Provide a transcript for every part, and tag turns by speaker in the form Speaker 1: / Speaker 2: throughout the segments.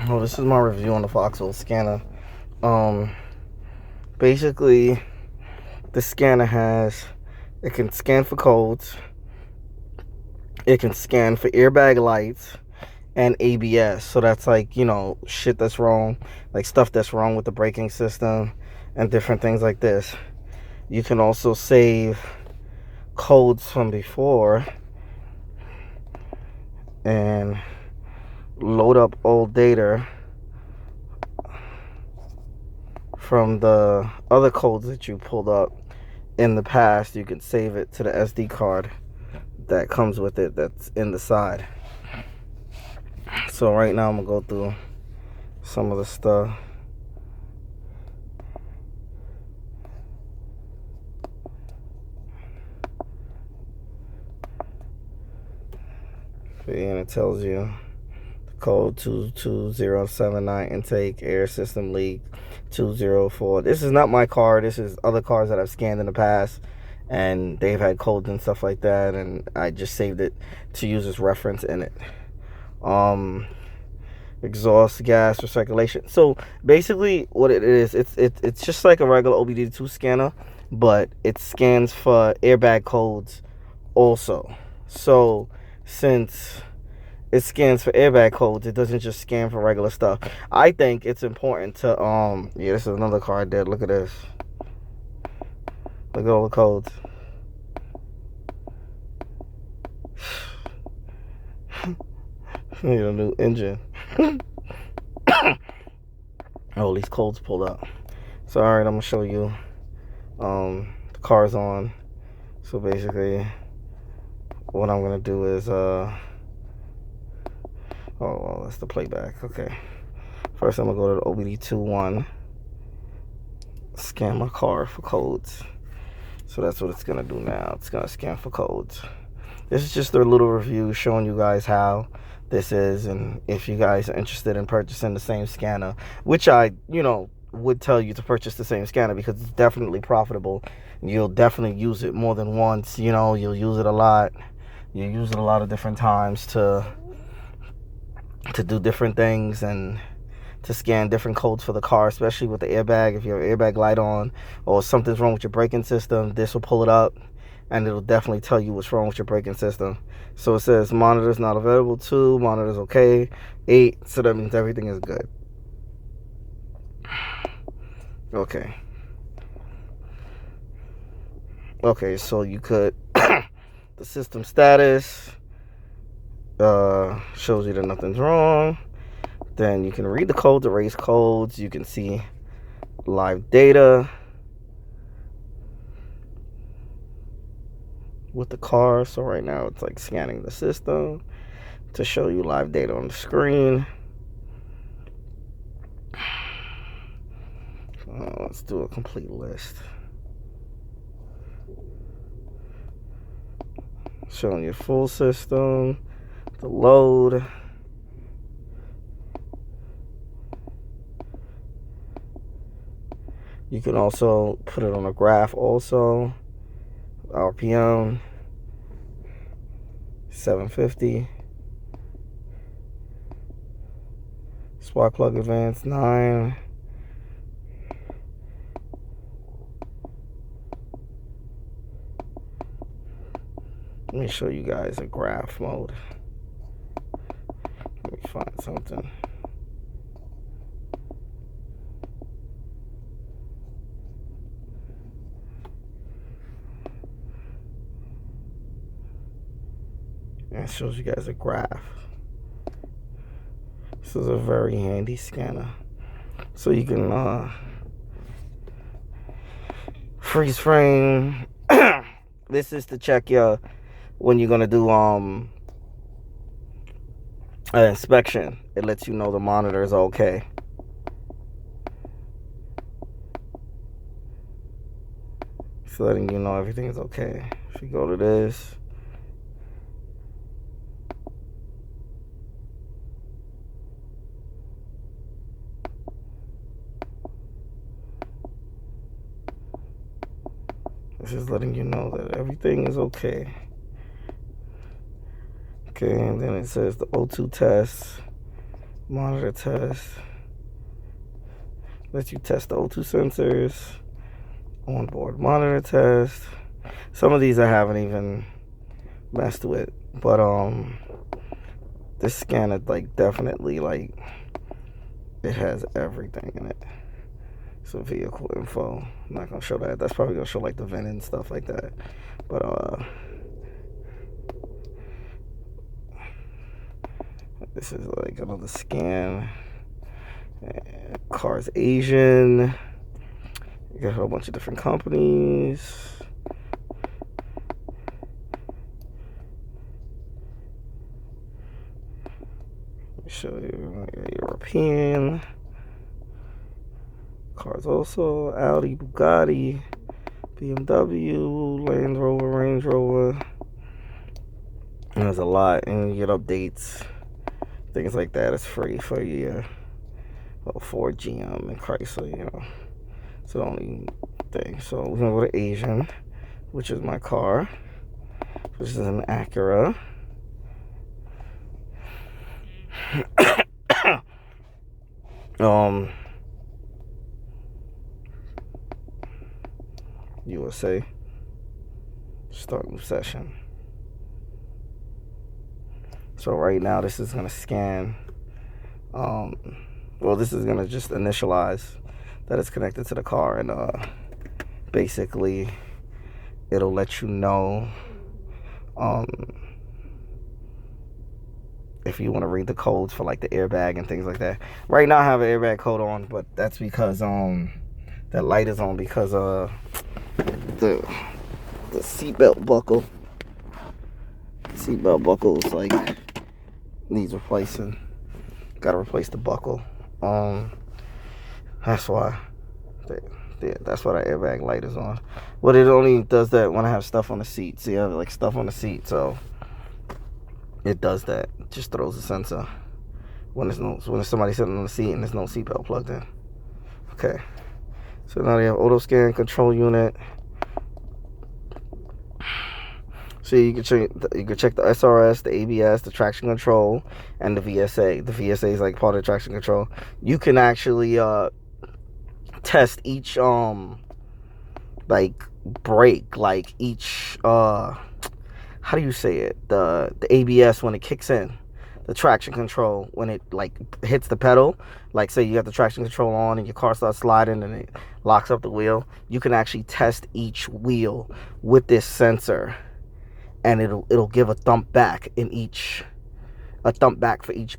Speaker 1: Well, this is my review on the foxwell scanner. Um, Basically, the scanner it can scan for codes, it can scan for airbag lights and ABS. So that's like, shit that's wrong, like stuff that's wrong with the braking system and different things like this. You can also save codes from before and load up old data from the other codes that you pulled up in the past. You can save it to the SD card that comes with it that's in the side. So right now I'm gonna go through some of the stuff. And it tells you the code 22079 intake air system leak 204. This is not my car. This is other cars that I've scanned in the past, and they've had codes and stuff like that, and I just saved it to use as reference in it. Exhaust gas recirculation. So basically what it is, it's just like a regular OBD2 scanner, but it scans for airbag codes also. So since it scans for airbag codes, it doesn't just scan for regular stuff. I think it's important to yeah, this is another car I did. Look at this. Look at all the codes. Need a new engine. Oh, these codes pulled up. So alright, I'm gonna show you the car's on. So basically what I'm gonna do is oh well, that's the playback. Okay, first I'm gonna go to the OBD2 one, scan my car for codes. So that's what it's gonna do now. It's gonna scan for codes. This is just a little review showing you guys how this is, and if you guys are interested in purchasing the same scanner, which I would tell you to purchase the same scanner because it's definitely profitable. You'll definitely use it more than once. You'll use it a lot. You use it a lot of different times to do different things and to scan different codes for the car, especially with the airbag. If you have an airbag light on or something's wrong with your braking system, this will pull it up and it'll definitely tell you what's wrong with your braking system. So it says monitors not available, 2 monitors okay, 8, so that means everything is good. Okay, so you could the system status shows you that nothing's wrong. Then you can read the codes, erase codes. You can see live data with the car. So right now it's like scanning the system to show you live data on the screen. Let's do a complete list. Showing you full system, the load. You can also put it on a graph also. RPM 750. Spark plug advance 9. Let me show you guys a graph mode. Let me find something. And it shows you guys a graph. This is a very handy scanner. So you can freeze frame. This is to check when you're gonna do an inspection. It lets you know the monitor is okay. It's letting you know everything is okay. If you go to this, this is letting you know that everything is okay. Okay, and then it says the O2 test. Monitor test. Lets you test the O2 sensors. Onboard monitor test. Some of these I haven't even messed with, but this scanner, like, definitely, like, it has everything in it. So vehicle info, I'm not gonna show that. That's probably gonna show like the VIN and stuff like that. But this is like another scan. Car's Asian. You got a whole bunch of different companies. Let me show you European. Cars also Audi, Bugatti, BMW, Land Rover, Range Rover. And there's a lot, and you get updates, things like that. It's free for a year. Well, Ford, GM, and Chrysler, you know. It's the only thing. So we're gonna go to Asian, which is my car. This is an Acura. USA. Start new session. So right now this is gonna scan. Well, this is gonna just initialize that it's connected to the car, and basically it'll let you know if you want to read the codes for like the airbag and things like that. Right now I have an airbag code on, but that's because that light is on because the seatbelt buckle. Seatbelt buckle is like needs replacing. Gotta replace the buckle. That's why. Yeah, that's why that airbag light is on. But it only does that when I have stuff on the seat. See, I have like stuff on the seat, so it does that. It just throws a sensor when there's somebody sitting on the seat and there's no seatbelt plugged in. Okay. So now they have auto scan control unit. So you can check the SRS, the ABS, the traction control, and the VSA. The VSA is like part of the traction control. You can actually test each like brake, like each how do you say it? The ABS when it kicks in, the traction control when it like hits the pedal. Like say you got the traction control on and your car starts sliding and it locks up the wheel. You can actually test each wheel with this sensor. And it'll give a thump back for each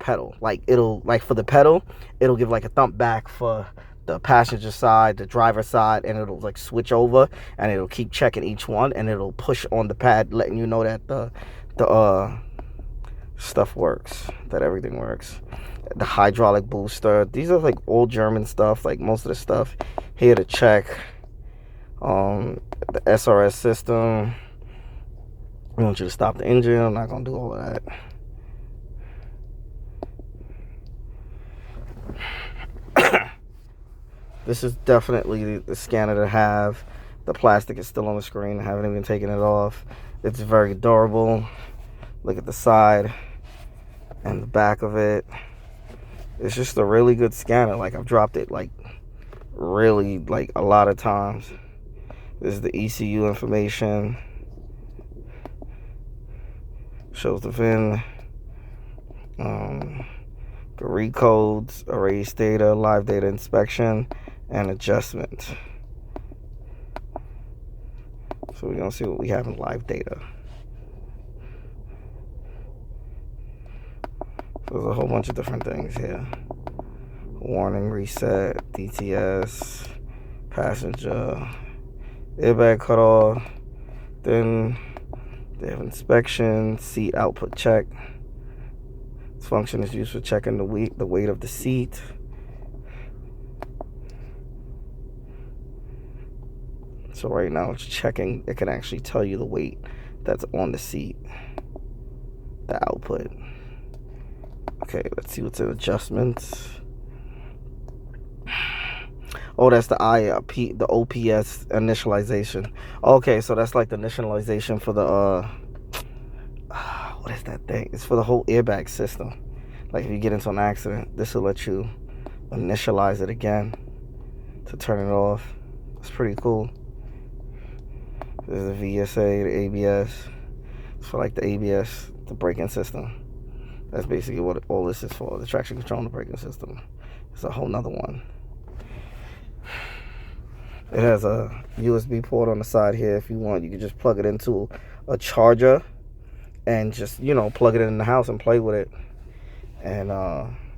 Speaker 1: pedal. Like it'll, like for the pedal, it'll give like a thump back for the passenger side, the driver side, and it'll like switch over and it'll keep checking each one and it'll push on the pad, letting you know that the stuff works, that everything works. The hydraulic booster. These are like all German stuff, like most of the stuff here to check. The SRS system. I want you to stop the engine. I'm not going to do all of that. This is definitely the scanner to have. The plastic is still on the screen. I haven't even taken it off. It's very durable. Look at the side and the back of it. It's just a really good scanner. Like I've dropped it like really like a lot of times. This is the ECU information. Shows the VIN, read codes, erase data, live data inspection, and adjustment. So we're gonna see what we have in live data. So there's a whole bunch of different things here. Warning, reset, DTS, passenger, airbag cutoff, then they have inspection, seat output check. This function is used for checking the weight of the seat. So right now it's checking. It can actually tell you the weight that's on the seat, the output. Okay, let's see what's in adjustments. Oh, that's the the OPS initialization. Okay, so that's like the initialization for the what is that thing? It's for the whole airbag system. Like if you get into an accident, this will let you initialize it again to turn it off. It's pretty cool. This is the VSA, the ABS. It's for like the ABS, the braking system. That's basically what all this is for, the traction control and the braking system. It's a whole nother one. It has a USB port on the side here. If you want, you can just plug it into a charger and just, you know, plug it in the house and play with it. And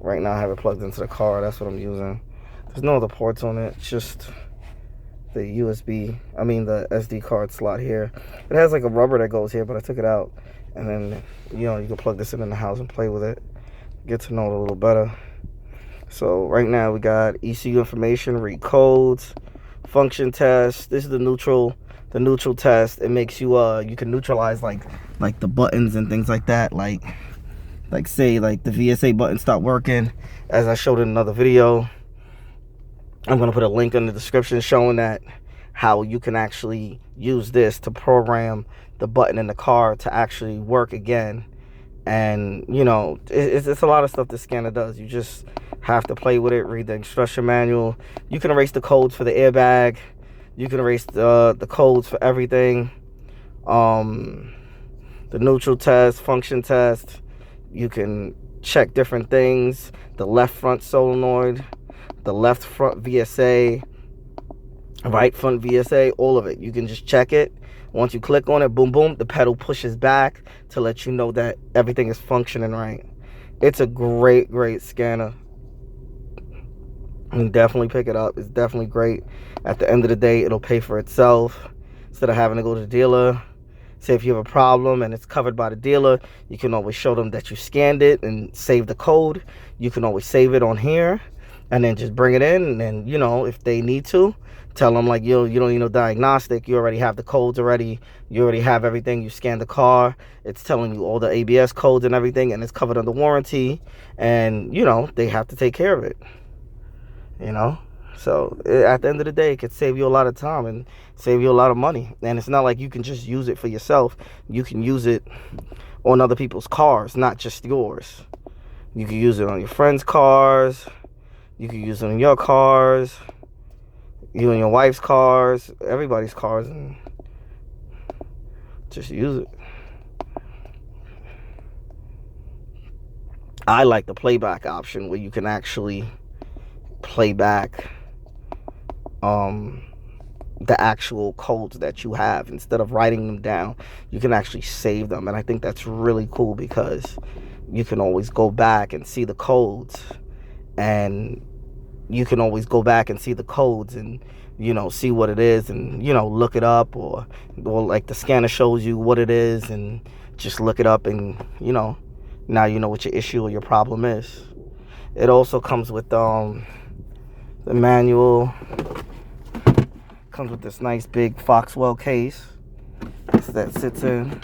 Speaker 1: right now I have it plugged into the car. That's what I'm using. There's no other ports on it. It's just the the SD card slot here. It has like a rubber that goes here, but I took it out. And then, you know, you can plug this in the house and play with it. Get to know it a little better. So right now we got ECU information, read codes, function test. This is the neutral test. It makes you you can neutralize like the buttons and things like that. Like say like the VSA button stopped working, as I showed in another video. I'm gonna put a link in the description showing that how you can actually use this to program the button in the car to actually work again. And you know, it's a lot of stuff this scanner does. You just have to play with it, read the instruction manual. You can erase the codes for the airbag. You can erase the codes for everything. The neutral test, function test. You can check different things. The left front solenoid, the left front VSA, right front VSA, all of it. You can just check it. Once you click on it, boom, boom, the pedal pushes back to let you know that everything is functioning right. It's a great, great scanner. You can definitely pick it up. It's definitely great. At the end of the day, it'll pay for itself. Instead of having to go to the dealer, say if you have a problem and it's covered by the dealer, you can always show them that you scanned it and save the code. You can always save it on here and then just bring it in. And then, you know, if they need to, tell them like, yo, you don't need no diagnostic. You already have the codes already. You already have everything. You scan the car. It's telling you all the ABS codes and everything, and it's covered under warranty. And, you know, they have to take care of it. You know? So at the end of the day, it could save you a lot of time and save you a lot of money. And it's not like you can just use it for yourself. You can use it on other people's cars, not just yours. You can use it on your friends' cars. You can use it on your cars. You and your wife's cars. Everybody's cars. And just use it. I like the playback option where you can actually play back the actual codes that you have. Instead of writing them down, you can actually save them. And I think that's really cool because you can always go back and see the codes, and you can always go back and see the codes and, you know, see what it is and, you know, look it up, or like the scanner shows you what it is and just look it up, and, you know, now you know what your issue or your problem is. It also comes with the manual. Comes with this nice big foxwell case that sits in,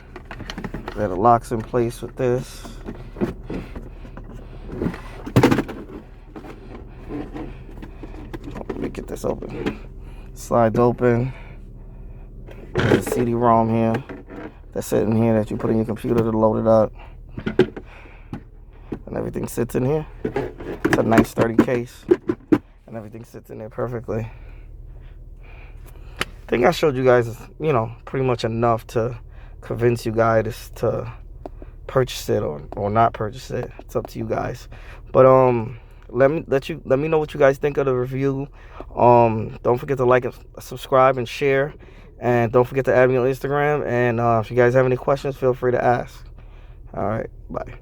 Speaker 1: that it locks in place with this. Let me get this open. Slides open. There's a CD-ROM here that's sitting here that you put in your computer to load it up, and everything sits in here. It's a nice sturdy case, and everything sits in there perfectly. I think I showed you guys, you know, pretty much enough to convince you guys to purchase it or not purchase it. It's up to you guys. But let me know what you guys think of the review. Don't forget to like and subscribe and share, and don't forget to add me on Instagram. And if you guys have any questions, feel free to ask. All right, bye.